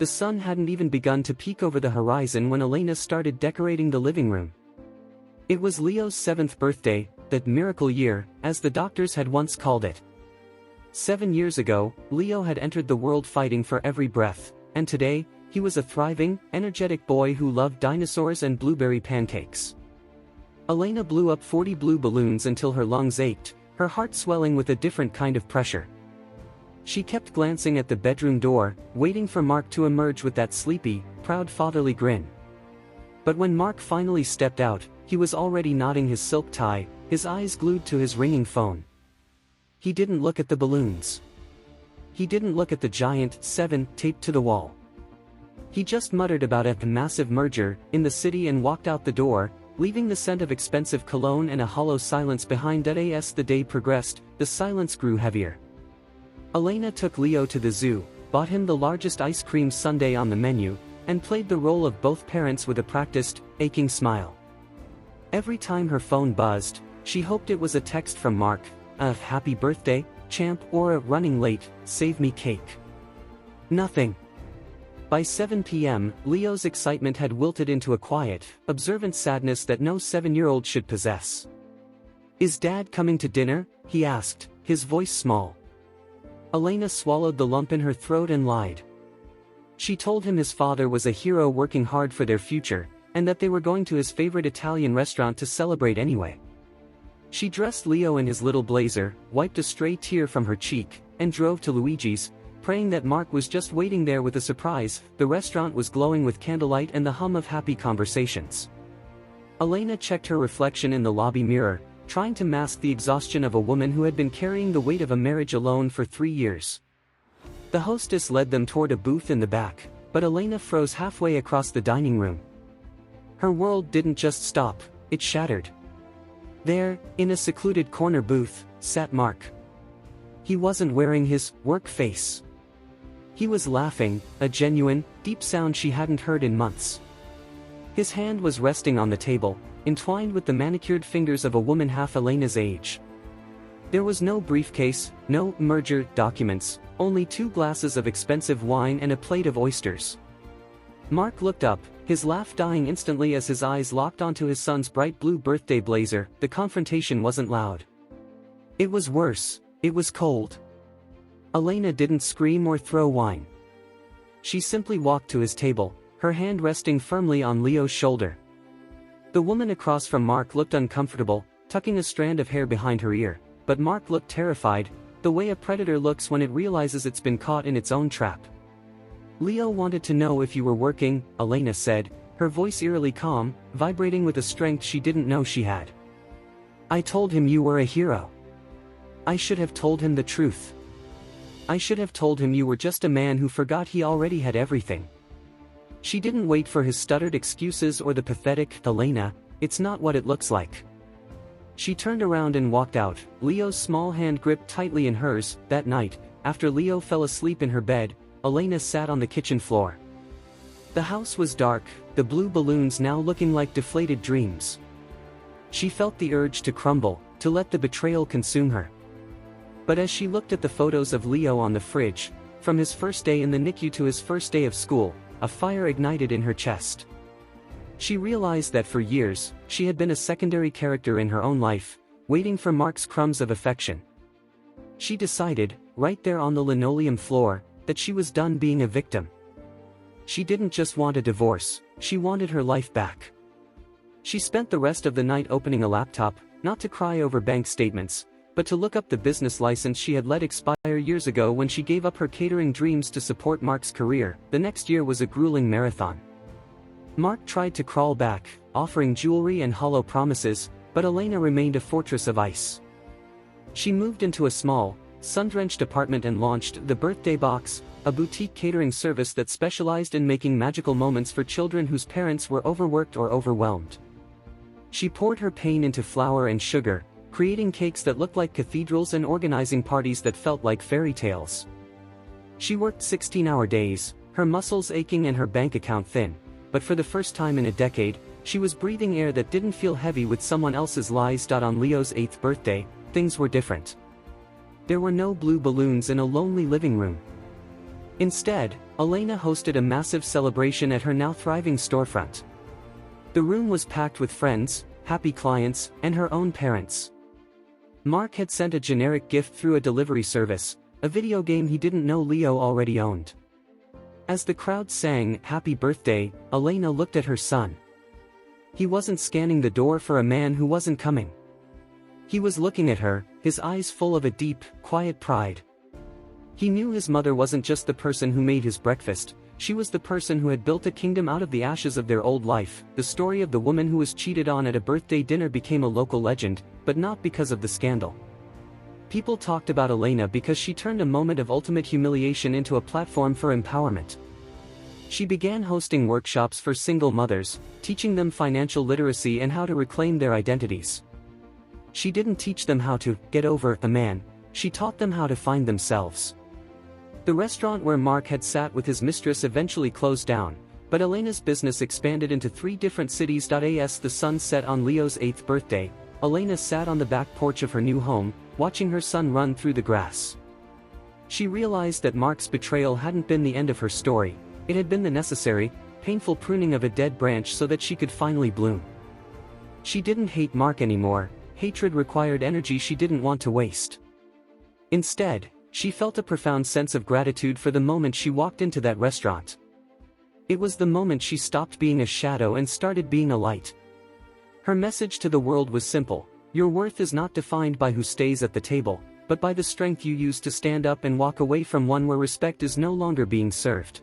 The sun hadn't even begun to peek over the horizon when Elena started decorating the living room. It was Leo's 7th birthday, that miracle year, as the doctors had once called it. 7 years ago, Leo had entered the world fighting for every breath, and today, he was a thriving, energetic boy who loved dinosaurs and blueberry pancakes. Elena blew up 40 blue balloons until her lungs ached, her heart swelling with a different kind of pressure. She kept glancing at the bedroom door, waiting for Mark to emerge with that sleepy, proud fatherly grin. But when Mark finally stepped out, he was already knotting his silk tie, his eyes glued to his ringing phone. He didn't look at the balloons. He didn't look at the giant 7 taped to the wall. He just muttered about a massive merger in the city and walked out the door, leaving the scent of expensive cologne and a hollow silence behind. As the day progressed, the silence grew heavier. Elena took Leo to the zoo, bought him the largest ice cream sundae on the menu, and played the role of both parents with a practiced, aching smile. Every time her phone buzzed, she hoped it was a text from Mark, a "happy birthday, champ," or a "running late, save me" cake. Nothing. By 7 p.m., Leo's excitement had wilted into a quiet, observant sadness that no 7-year-old should possess. "Is Dad coming to dinner?" he asked, his voice small. Elena swallowed the lump in her throat and lied. She told him his father was a hero working hard for their future, and that they were going to his favorite Italian restaurant to celebrate anyway. She dressed Leo in his little blazer, wiped a stray tear from her cheek, and drove to Luigi's, praying that Mark was just waiting there with a surprise. The restaurant was glowing with candlelight and the hum of happy conversations. Elena checked her reflection in the lobby mirror, trying to mask the exhaustion of a woman who had been carrying the weight of a marriage alone for 3 years. The hostess led them toward a booth in the back, but Elena froze halfway across the dining room. Her world didn't just stop, it shattered. There, in a secluded corner booth, sat Mark. He wasn't wearing his work face. He was laughing, a genuine, deep sound she hadn't heard in months. His hand was resting on the table, entwined with the manicured fingers of a woman half Elena's age. There was no briefcase, no merger documents, only 2 glasses of expensive wine and a plate of oysters. Mark looked up, his laugh dying instantly as his eyes locked onto his son's bright blue birthday blazer. The confrontation wasn't loud. It was worse, it was cold. Elena didn't scream or throw wine. She simply walked to his table, her hand resting firmly on Leo's shoulder. The woman across from Mark looked uncomfortable, tucking a strand of hair behind her ear, but Mark looked terrified, the way a predator looks when it realizes it's been caught in its own trap. "Leo wanted to know if you were working," Elena said, her voice eerily calm, vibrating with a strength she didn't know she had. "I told him you were a hero. I should have told him the truth. I should have told him you were just a man who forgot he already had everything." She didn't wait for his stuttered excuses or the pathetic, "Elena, it's not what it looks like." She turned around and walked out, Leo's small hand gripped tightly in hers. That night, after Leo fell asleep in her bed, Elena sat on the kitchen floor. The house was dark, the blue balloons now looking like deflated dreams. She felt the urge to crumble, to let the betrayal consume her. But as she looked at the photos of Leo on the fridge, from his first day in the NICU to his first day of school, a fire ignited in her chest. She realized that for years, she had been a secondary character in her own life, waiting for Mark's crumbs of affection. She decided, right there on the linoleum floor, that she was done being a victim. She didn't just want a divorce, she wanted her life back. She spent the rest of the night opening a laptop, not to cry over bank statements, but to look up the business license she had let expire years ago when she gave up her catering dreams to support Mark's career. The next year was a grueling marathon. Mark tried to crawl back, offering jewelry and hollow promises, but Elena remained a fortress of ice. She moved into a small, sun-drenched apartment and launched The Birthday Box, a boutique catering service that specialized in making magical moments for children whose parents were overworked or overwhelmed. She poured her pain into flour and sugar, creating cakes that looked like cathedrals and organizing parties that felt like fairy tales. She worked 16-hour days, her muscles aching and her bank account thin, but for the first time in a decade, she was breathing air that didn't feel heavy with someone else's lies. On Leo's 8th birthday, things were different. There were no blue balloons in a lonely living room. Instead, Elena hosted a massive celebration at her now thriving storefront. The room was packed with friends, happy clients, and her own parents. Mark had sent a generic gift through a delivery service, a video game he didn't know Leo already owned. As the crowd sang "Happy Birthday," Elena looked at her son. He wasn't scanning the door for a man who wasn't coming. He was looking at her, his eyes full of a deep, quiet pride. He knew his mother wasn't just the person who made his breakfast, she was the person who had built a kingdom out of the ashes of their old life. The story of the woman who was cheated on at a birthday dinner became a local legend, but not because of the scandal. People talked about Elena because she turned a moment of ultimate humiliation into a platform for empowerment. She began hosting workshops for single mothers, teaching them financial literacy and how to reclaim their identities. She didn't teach them how to get over a man, she taught them how to find themselves. The restaurant where Mark had sat with his mistress eventually closed down, but Elena's business expanded into 3 different cities. As the sun set on Leo's 8th birthday, Elena sat on the back porch of her new home, watching her son run through the grass. She realized that Mark's betrayal hadn't been the end of her story, it had been the necessary, painful pruning of a dead branch so that she could finally bloom. She didn't hate Mark anymore, hatred required energy she didn't want to waste. Instead, she felt a profound sense of gratitude for the moment she walked into that restaurant. It was the moment she stopped being a shadow and started being a light. Her message to the world was simple: your worth is not defined by who stays at the table, but by the strength you use to stand up and walk away from one where respect is no longer being served.